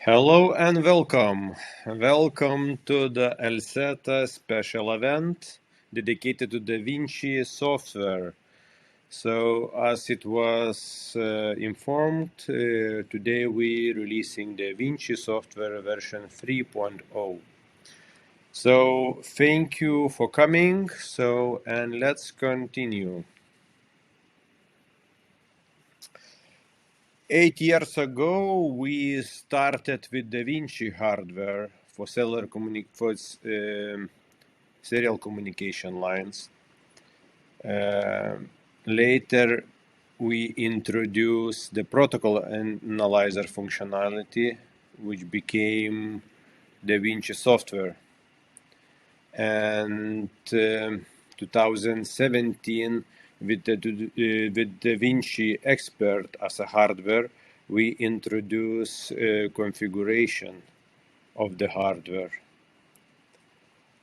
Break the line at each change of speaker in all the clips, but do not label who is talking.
Hello and welcome. Welcome to the ELSETA special event dedicated to the Vinci software. So, as it was informed, today we're releasing the Vinci software version 3.0. So, thank you for coming. And let's continue. 8 years ago, we started with the Vinci hardware for serial communication lines. Later, we introduced the protocol analyzer functionality, which became the Vinci software. And 2017, with the Vinci Expert as a hardware, we introduce configuration of the hardware.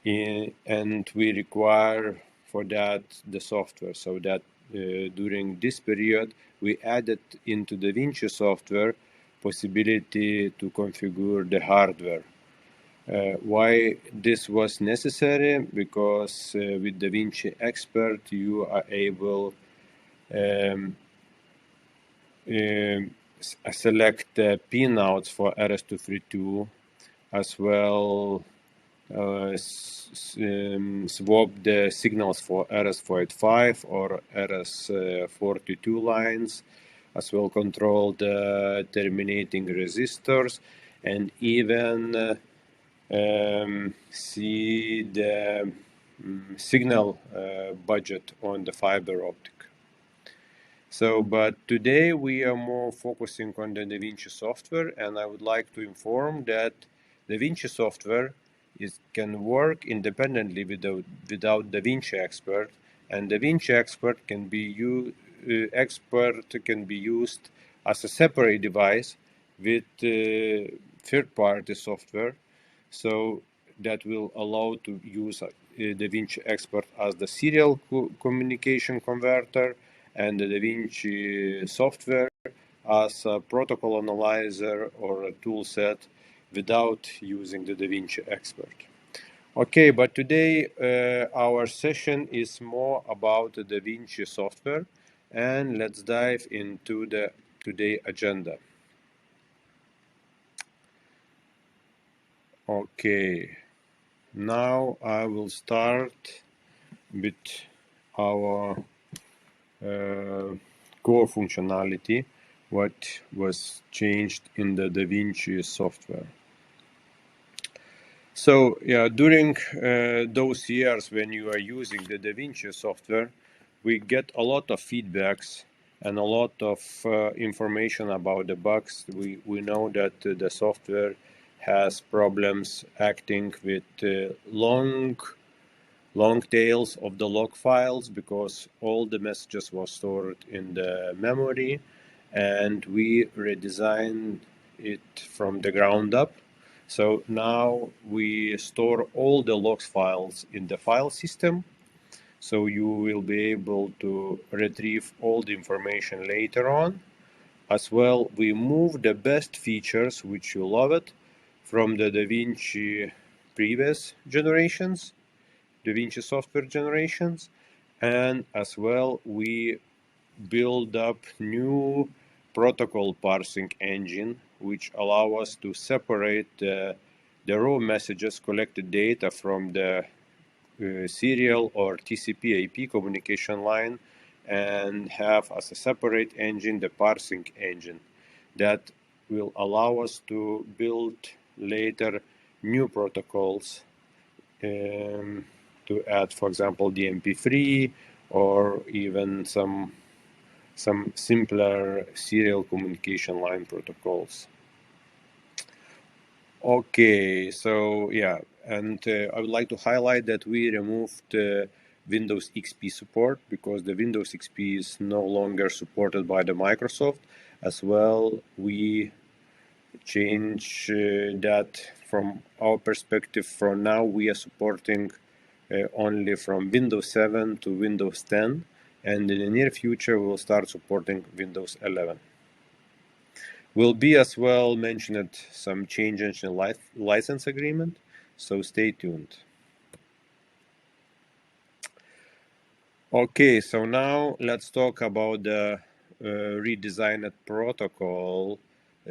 And we require for that the software, so that during this period we added into the Vinci software possibility to configure the hardware. Why this was necessary? Because with the Vinci Expert you are able select the pinouts for RS-232 as well. Swap the signals for RS-485 or RS-42 lines, as well control the terminating resistors, and even see the signal budget on the fiber optic. But today we are more focusing on the Da Vinci software, and I would like to inform that Da Vinci software can work independently without Da Vinci Expert, and Da Vinci Expert can be used as a separate device with third-party software, so that will allow to use Da Vinci Expert as the serial communication converter and the Da Vinci software as a protocol analyzer or a tool set without using the Da Vinci Expert. Okay, but today our session is more about the Da Vinci software, and let's dive into the today agenda. Okay, now I will start with our core functionality, what was changed in the Da Vinci software. So yeah, during those years when you are using the Da Vinci software, we get a lot of feedbacks and a lot of information about the bugs. We know that the software has problems acting with long tails of the log files because all the messages were stored in the memory, and we redesigned it from the ground up. So now we store all the logs files in the file system, so you will be able to retrieve all the information later on. As well, we move the best features, which you love it, from the Da Vinci previous generations, Da Vinci software generations, and as well we build up new protocol parsing engine which allow us to separate the raw messages, collected data from the serial or TCP/IP communication line, and have as a separate engine the parsing engine that will allow us to build later new protocols to add, for example, DMP3 or even some simpler serial communication line protocols. Okay, so yeah, and I would like to highlight that we removed Windows XP support because the Windows XP is no longer supported by the Microsoft. As well, we change that from our perspective. From now, we are supporting only from Windows 7 to Windows 10, and in the near future, we will start supporting Windows 11. Will be as well mentioned some changes in license agreement, so stay tuned. Okay, so now let's talk about the redesigned protocol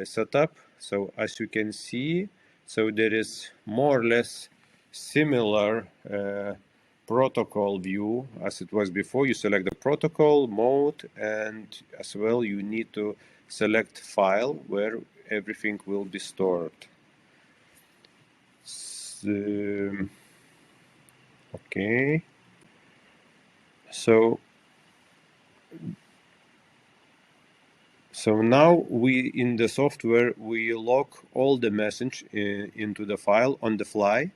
setup. So as you can see, so there is more or less similar protocol view as it was before. You select the protocol mode, and as well you need to select file where everything will be stored. Okay, so now we in the software we log all the message into the file on the fly.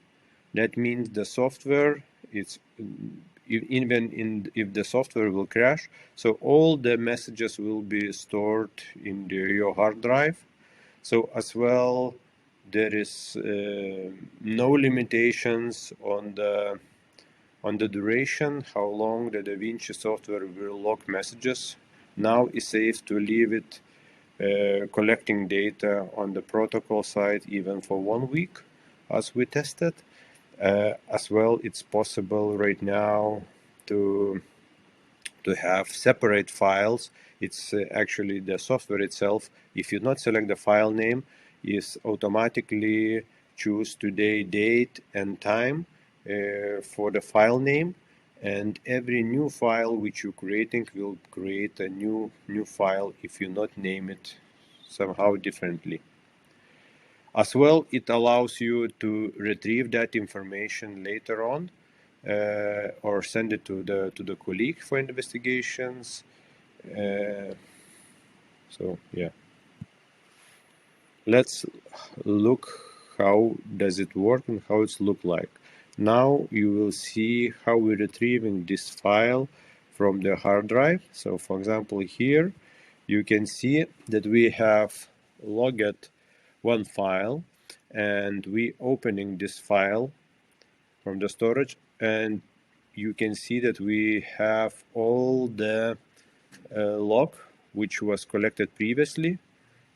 That means the software it's if the software will crash, so all the messages will be stored in your hard drive. So as well, there is no limitations on the duration, how long the Vinci software will log messages. Now it's safe to leave it collecting data on the protocol side even for 1 week, as we tested. As well, it's possible right now to have separate files. It's actually the software itself. If you not select the file name, is automatically choose today, date, and time for the file name. And every new file which you're creating will create a new file if you not name it somehow differently. As well, it allows you to retrieve that information later on or send it to the colleague for investigations. So yeah, let's look how does it work and how it's look like. Now you will see how we're retrieving this file from the hard drive. So for example, here you can see that we have logged one file, and we opening this file from the storage, and you can see that we have all the log which was collected previously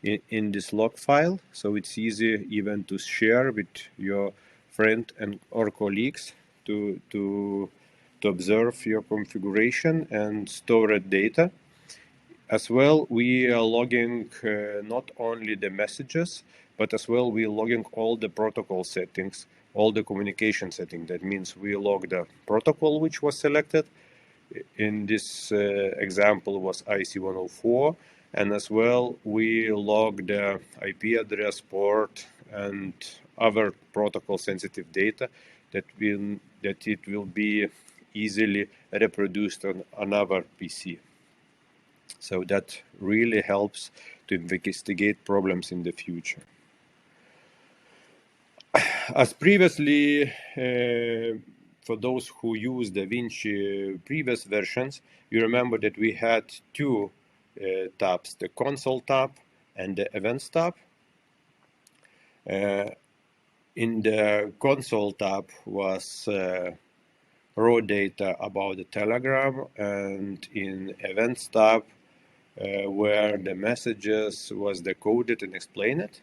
in this log file. So it's easy even to share with your friend and or colleagues to observe your configuration and store data. As well, we are logging not only the messages, but as well we are logging all the protocol settings, all the communication settings. That means we log the protocol which was selected. In this example was IC104, and as well we log the IP address, port, and other protocol sensitive data that it will be easily reproduced on another PC. So that really helps to investigate problems in the future. As previously, for those who use the Vinci previous versions, you remember that we had two tabs, the console tab and the events tab. In the console tab was raw data about the Telegram, and in events tab where the messages was decoded and explained.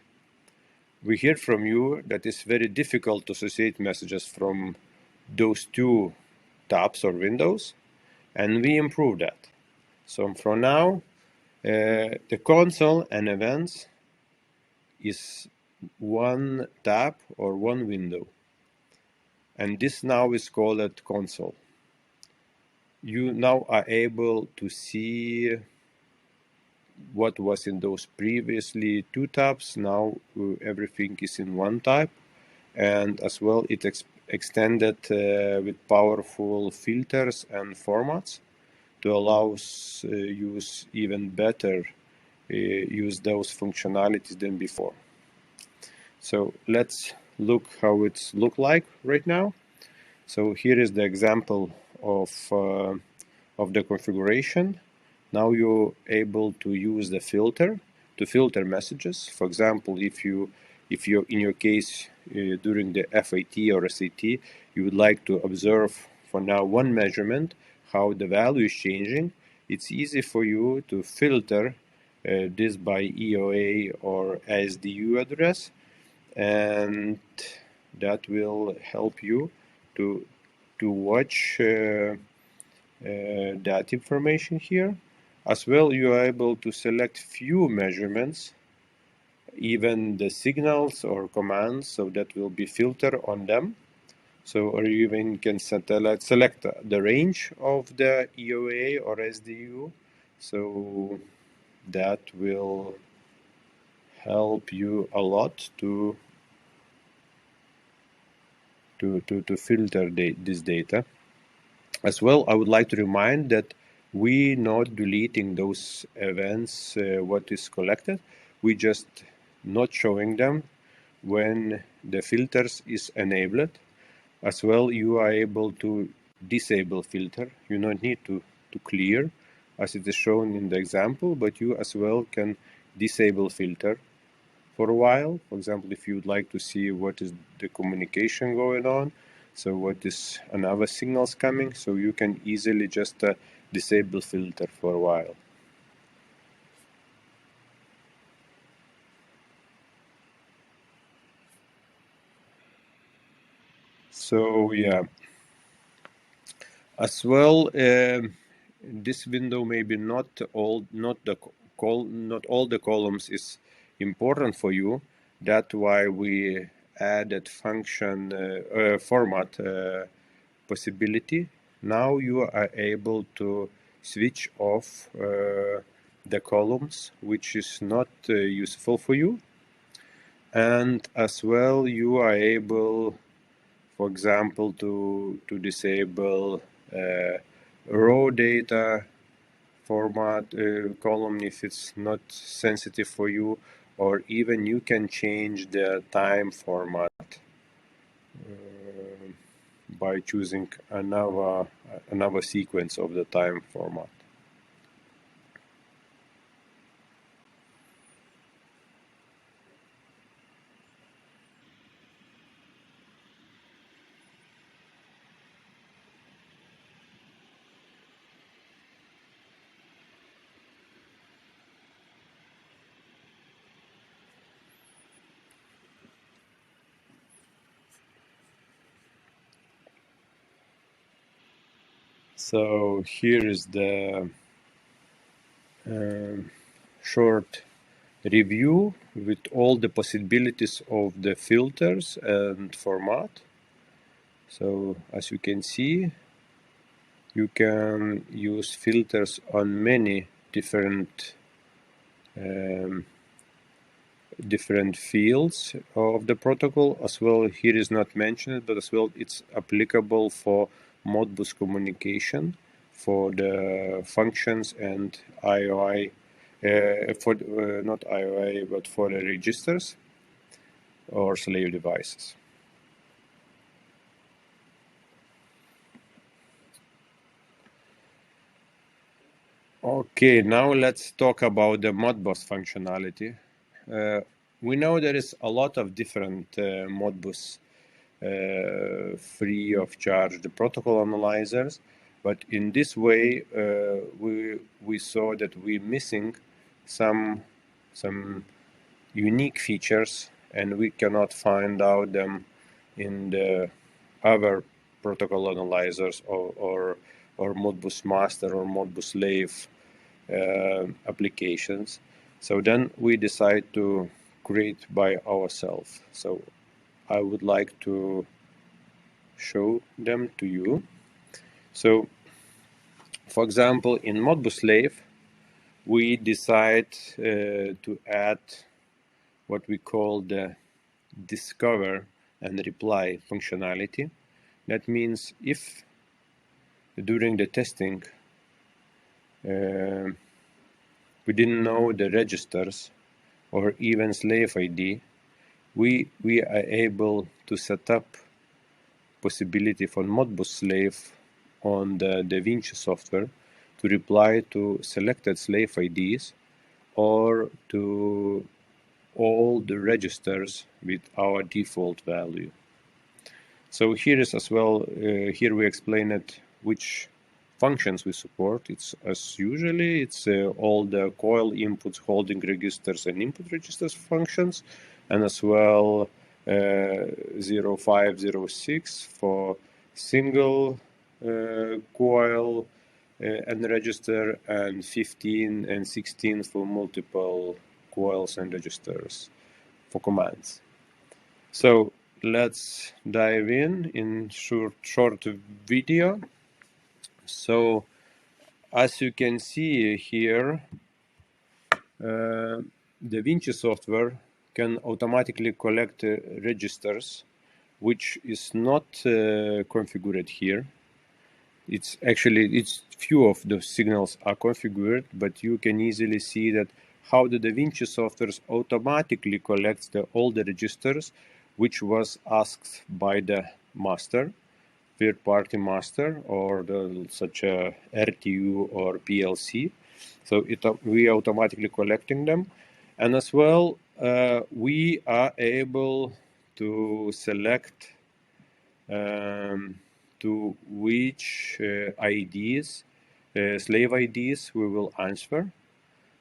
We hear from you that it's very difficult to associate messages from those two tabs or windows, and we improve that. So from now, the console and events is one tab or one window, and this now is called console. You now are able to see what was in those previously two tabs. Now everything is in one tab, and as well it extended with powerful filters and formats to allow use even better use those functionalities than before. So let's look how it's look like right now. So here is the example of the configuration. Now you're able to use the filter to filter messages. For example, if you're in your case during the FAT or SAT, you would like to observe for now one measurement how the value is changing. It's easy for you to filter this by EOA or SDU address, and that will help you to watch that information here. As well, you are able to select few measurements, even the signals or commands, so that will be filter on them. So, or you even can select the range of the EOA or SDU. So that will help you a lot to filter this data. As well, I would like to remind that we not deleting those events, what is collected. We just not showing them when the filters is enabled. As well, you are able to disable filter. You don't need to clear as it is shown in the example, but you as well can disable filter for a while. For example, if you would like to see what is the communication going on, so what is another signals coming, so you can easily just disable filter for a while. So yeah, as well, this window maybe not all the columns is important for you. That's why we added function format possibility. Now you are able to switch off the columns, which is not useful for you. And as well, you are able, for example, to disable raw data format column if it's not sensitive for you, or even you can change the time format by choosing another sequence of the time format. So here is the short review with all the possibilities of the filters and format. So as you can see, you can use filters on many different fields of the protocol. As well, here is not mentioned, but as well it's applicable for Modbus communication, for the functions and IOI, for not IOI, but for the registers or slave devices. Okay, now let's talk about the Modbus functionality. We know there is a lot of different Modbus free of charge the protocol analyzers, but in this way we saw that we're missing some unique features, and we cannot find out them in the other protocol analyzers or Modbus master or Modbus slave applications. So then we decide to create by ourselves. So I would like to show them to you. So, for example, in Modbus slave, we decide to add what we call the discover and reply functionality. That means if during the testing we didn't know the registers or even slave ID, we are able to set up possibility for Modbus slave on the Vinci software to reply to selected slave IDs or to all the registers with our default value. So here is as well, here we explain it which functions we support. It's as usually, it's all the coil inputs, holding registers, and input registers functions, and as well 0506 for single coil and register, and 15 and 16 for multiple coils and registers for commands. So let's dive in short video. So as you can see here, the Vinci software can automatically collect registers, which is not configured here. It's few of the signals are configured, but you can easily see that how the Vinci software automatically collects all the registers which was asked by the master, third-party master, or such a RTU or PLC. So we are automatically collecting them, and as well we are able to select to which IDs, slave IDs, we will answer.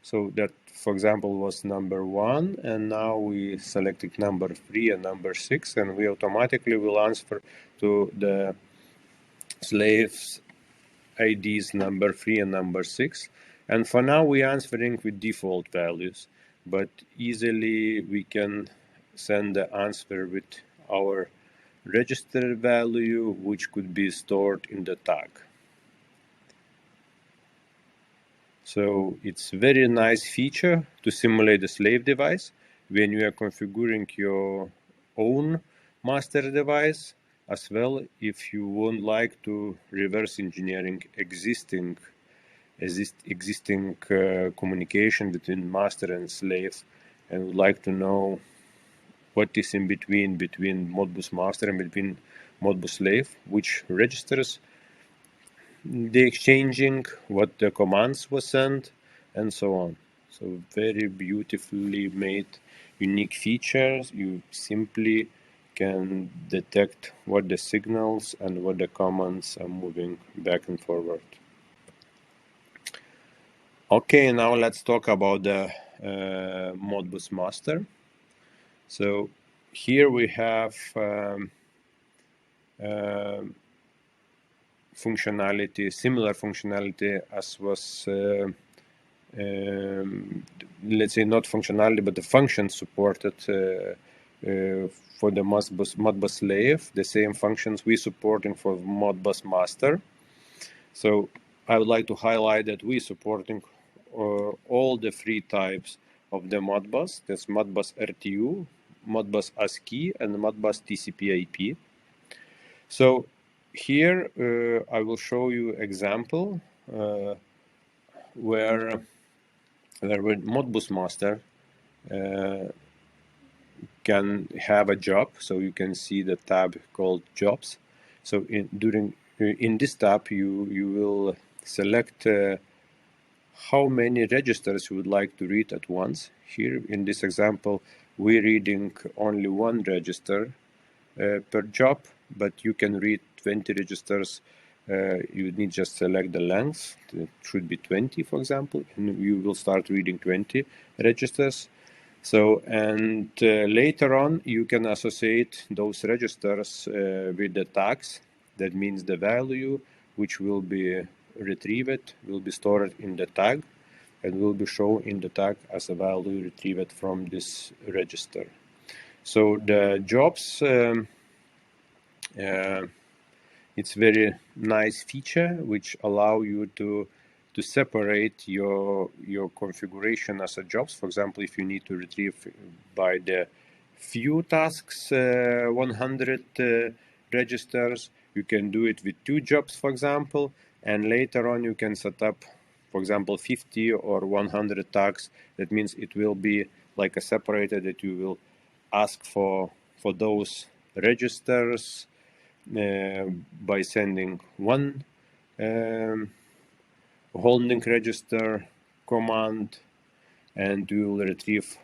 So that, for example, was number 1, and now we selected number 3 and number 6, and we automatically will answer to the slaves IDs number 3 and number 6. And for now, we're answering with default values, but easily we can send the answer with our register value, which could be stored in the tag. So it's a very nice feature to simulate the slave device when you are configuring your own master device, as well if you would like to reverse engineering existing communication between master and slave, and would like to know what is in between Modbus master and between Modbus slave, which registers the exchanging, what the commands were sent, and so on. So very beautifully made, unique features. You simply can detect what the signals and what the commands are moving back and forward. Okay, now let's talk about the Modbus master. So here we have functionality, similar functionality as was, let's say not functionality, but the function supported for the Modbus slave, the same functions we supporting for Modbus master. So I would like to highlight that we supporting all the 3 types of the Modbus. That's Modbus RTU, Modbus ASCII, and Modbus TCP/IP. So here I will show you example where Modbus master can have a job. So you can see the tab called jobs. So in this tab you will select how many registers you would like to read at once. Here in this example we're reading only 1 register per job, but you can read 20 registers. You need just select the length. It should be 20, for example, and you will start reading 20 registers. So, and later on, you can associate those registers with the tags. That means the value which will be retrieved will be stored in the tag and will be shown in the tag as a value retrieved from this register. So the jobs, it's very nice feature which allow you to separate your configuration as a jobs. For example, if you need to retrieve by the few tasks 100 registers, you can do it with 2 jobs, for example, and later on you can set up, for example, 50 or 100 tasks. That means it will be like a separator that you will ask for those registers by sending 1 holding register command, and you will retrieve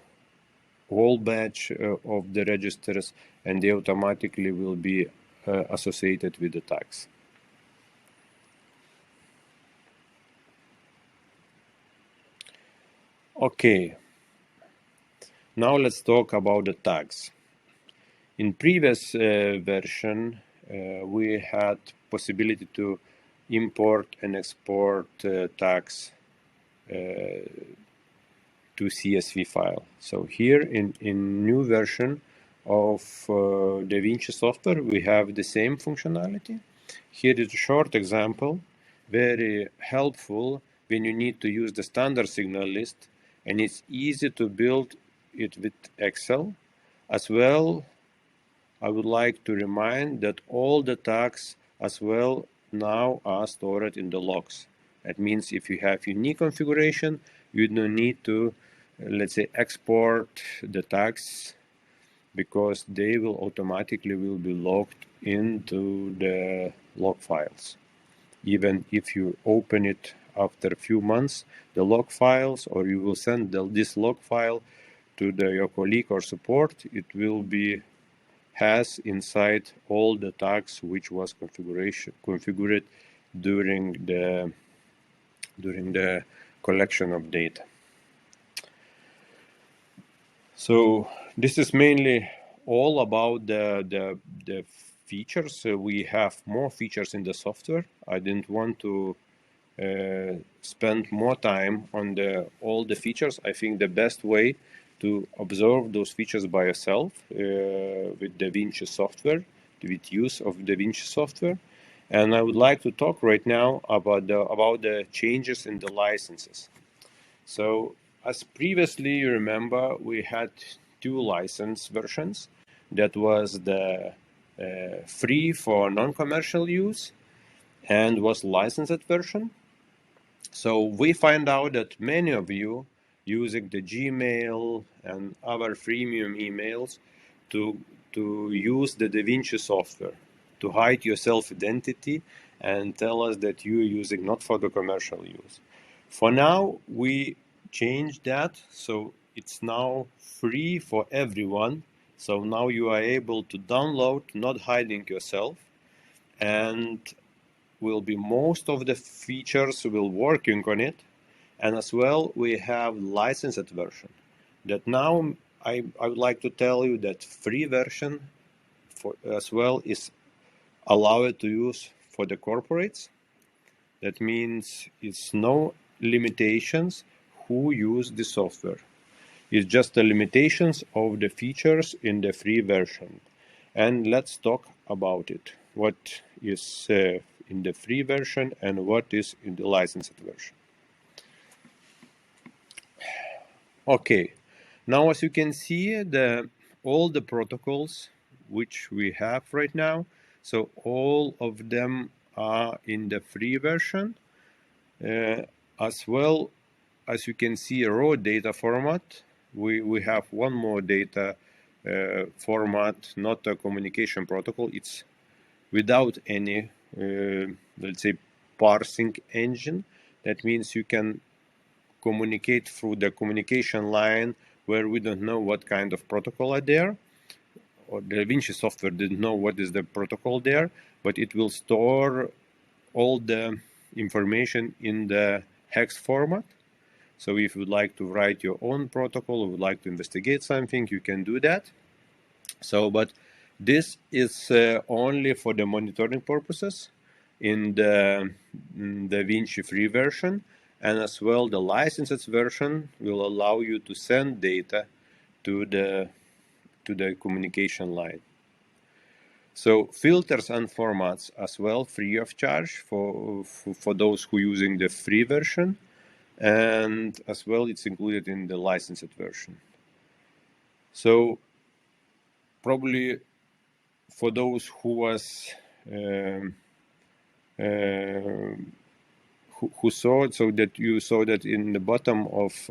whole batch of the registers, and they automatically will be associated with the tags. Okay, now let's talk about the tags. In previous version, we had possibility to import and export tags to CSV file. So here in new version of Vinci Software, we have the same functionality. Here is a short example, very helpful when you need to use the standard signal list, and it's easy to build it with Excel. As well, I would like to remind that all the tags as well now are stored in the logs. That means if you have unique configuration, you don't need to, let's say, export the tags, because they will automatically be logged into the log files. Even if you open it after a few months, the log files, or you will send this log file to your colleague or support, it will be has inside all the tags which was configured during the collection of data. So this is mainly all about the features. We have more features in the software. I didn't want to spend more time on all the features. I think the best way to observe those features by yourself with Vinci Software, with use of Vinci Software. And I would like to talk right now about the changes in the licenses. So as previously you remember, we had two license versions. That was the free for non-commercial use and was licensed version. So we find out that many of you using the Gmail and other freemium emails to use the Vinci software to hide your self-identity and tell us that you're using not for the commercial use. For now, we changed that, so it's now free for everyone. So now you are able to download, not hiding yourself, and will be most of the features will working on it. And as well, we have licensed version that now I would like to tell you that free version as well is allowed to use for the corporates. That means it's no limitations who use the software. It's just the limitations of the features in the free version. And let's talk about it. What is in the free version and what is in the licensed version. Okay, now as you can see, all the protocols which we have right now, so all of them are in the free version. As well as you can see, a raw data format. We have one more data format, not a communication protocol. It's without any, let's say, parsing engine. That means you can communicate through the communication line where we don't know what kind of protocol are there, or the Vinci software didn't know what is the protocol there, but it will store all the information in the hex format. So if you would like to write your own protocol or would like to investigate something, you can do that. So, but this is only for the monitoring purposes in the Vinci free version, and as well the licensed version will allow you to send data to the communication line. So filters and formats as well free of charge for those who are using the free version, and as well it's included in the licensed version. So probably for those who was who saw it, so that you saw that in the bottom of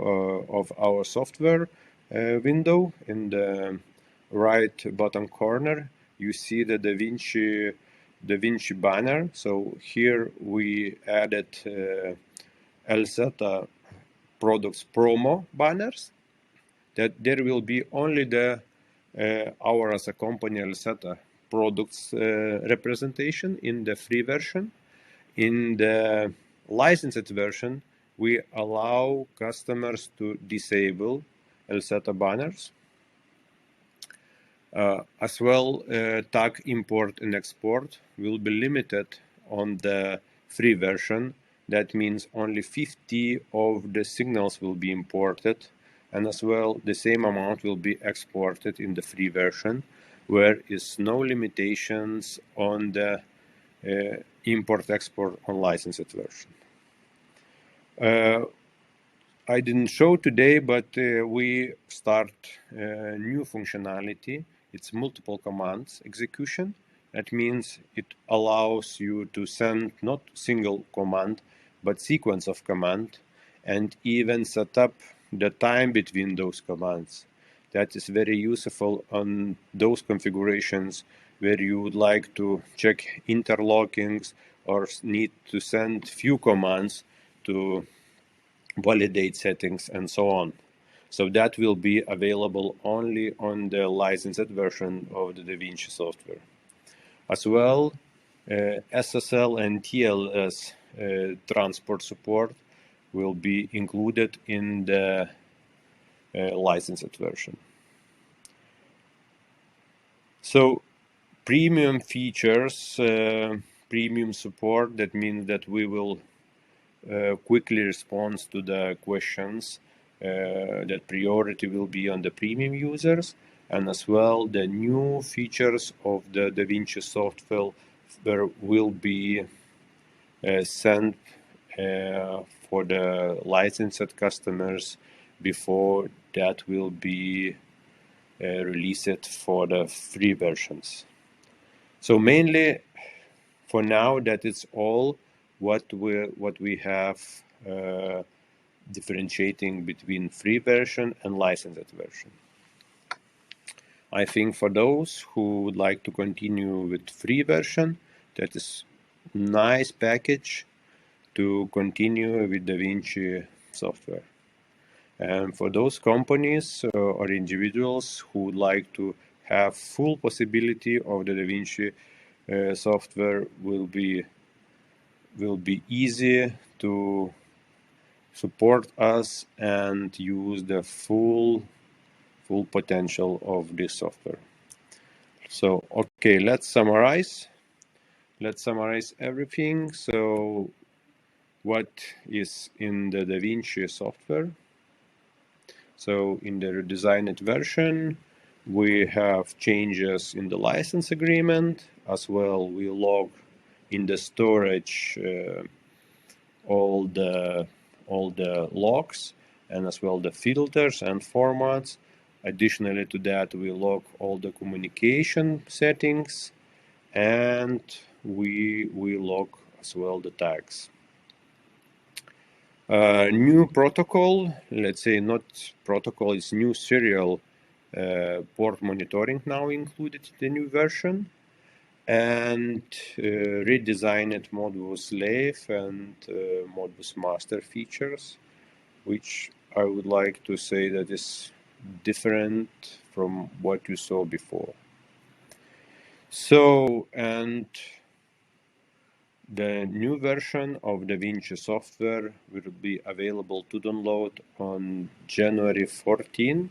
our software window, in the right bottom corner, you see the Da Vinci banner. So here we added LZ products promo banners. That there will be only the our as a company LZ products representation in the free version. In the licensed version, we allow customers to disable LSATA banners. As well, tag import and export will be limited on the free version. That means only 50 of the signals will be imported, and as well the same amount will be exported in the free version, where is no limitations on the import-export on licensed version. I didn't show today, but we start new functionality. It's multiple commands execution. That means it allows you to send not single command, but sequence of command, and even set up the time between those commands. That is very useful on those configurations where you would like to check interlockings or need to send few commands to validate settings and so on. So that will be available only on the licensed version of the Vinci software. As well, SSL and TLS transport support will be included in the licensed version. So premium features, premium support, that means that we will quickly respond to the questions. That priority will be on the premium users, and as well the new features of the Vinci software will be sent for the licensed customers before that will be released for the free versions. So mainly for now, that is all what we have differentiating between free version and licensed version. I think for those who would like to continue with free version, that is nice package to continue with the Vinci software. And for those companies or individuals who would like to have full possibility of the Vinci software, will be easy to support us and use the full potential of this software. So, okay, let's summarize. Let's summarize everything. So, what is in the Vinci software? So, in the redesigned version, we have changes in the license agreement. As well, we log in the storage all the logs, and as well the filters and formats. Additionally to that, we log all the communication settings, and we log as well the tags. New protocol, let's say not protocol, it's new serial port monitoring now included in the new version, and redesigned Modbus slave and Modbus master features, which I would like to say that is different from what you saw before. So, and the new version of the Vinci software will be available to download on January 14,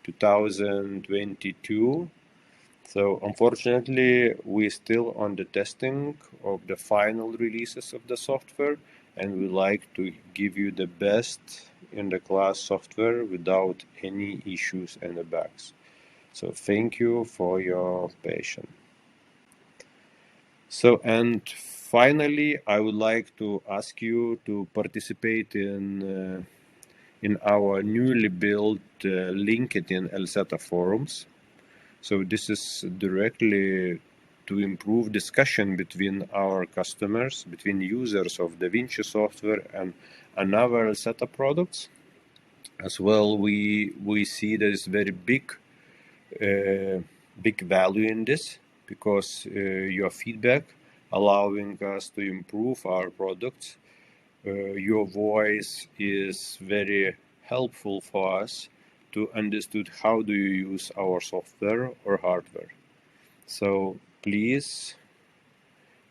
2022. So unfortunately, we're still on the testing of the final releases of the software, and we like to give you the best in the class software without any issues and bugs. So thank you for your patience. So, and finally, I would like to ask you to participate in our newly built LinkedIn LSATA forums. So this is directly to improve discussion between our customers, between users of the Vinci software and another LSATA products. As well, we see there is very big value in this, because your feedback allowing us to improve our products. Your voice is very helpful for us to understand how do you use our software or hardware. So please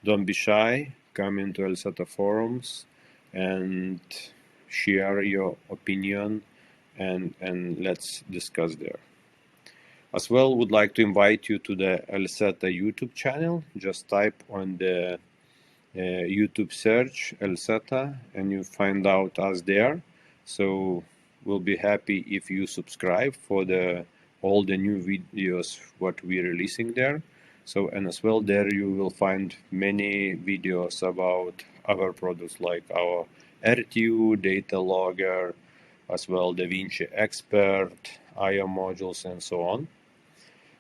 don't be shy, come into LSATA forums and share your opinion, and let's discuss there. As well, would like to invite you to the Elseta YouTube channel. Just type on the YouTube search Elseta and you find out us there. So we'll be happy if you subscribe for all the new videos what we're releasing there. So, and as well there you will find many videos about our products like our RTU, data logger, as well the Vinci Expert, IO modules, and so on.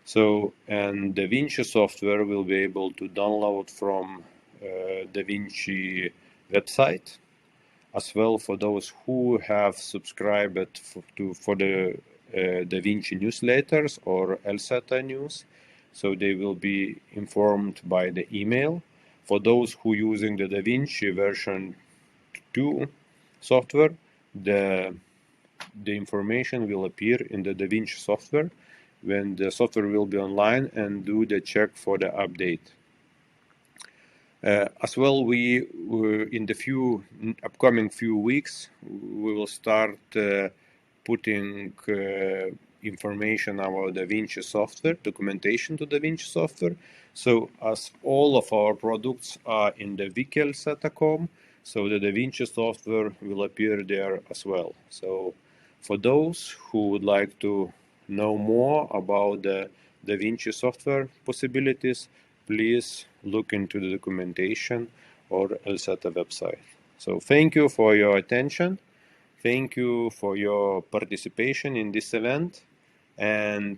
So, and the Vinci software will be able to download from the Vinci website, as well for those who have subscribed for the Da Vinci newsletters or Elseta news. So they will be informed by the email. For those who using the Da Vinci version 2 software, the information will appear in the Da Vinci software when the software will be online and do the check for the update. As well, we in the upcoming few weeks, we will start putting information about Da Vinci software, documentation to Da Vinci software. So as all of our products are in the wiki.elseta.com, so the Da Vinci software will appear there as well. So for those who would like to know more about the Da Vinci software possibilities, please look into the documentation or Elseta website. So thank you for your attention. Thank you for your participation in this event. And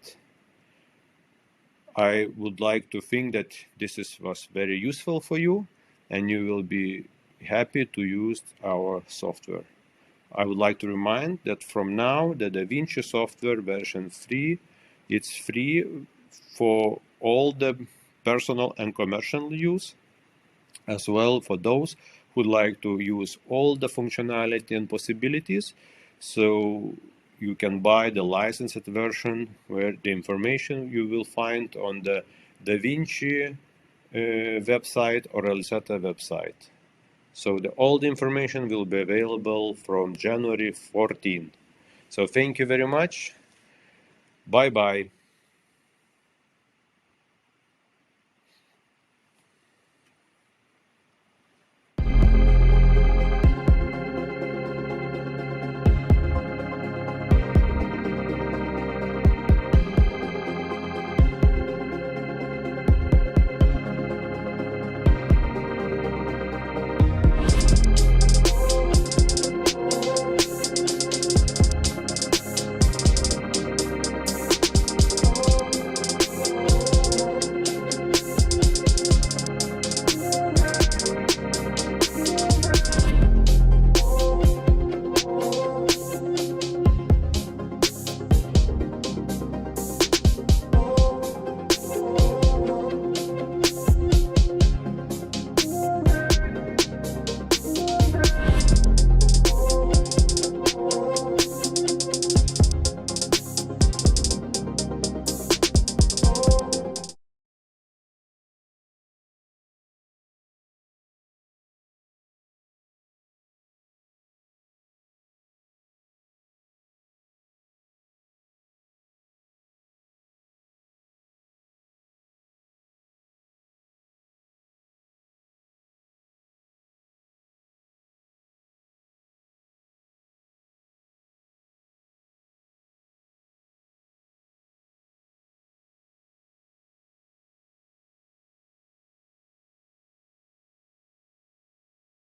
I would like to think that this was very useful for you and you will be happy to use our software. I would like to remind that from now, the Da Vinci software version 3, it's free for all the personal and commercial use, as well for those who would like to use all the functionality and possibilities. So you can buy the licensed version where the information you will find on the Da Vinci website or Elseta website. So all the information will be available from January 14th. So thank you very much. Bye-bye.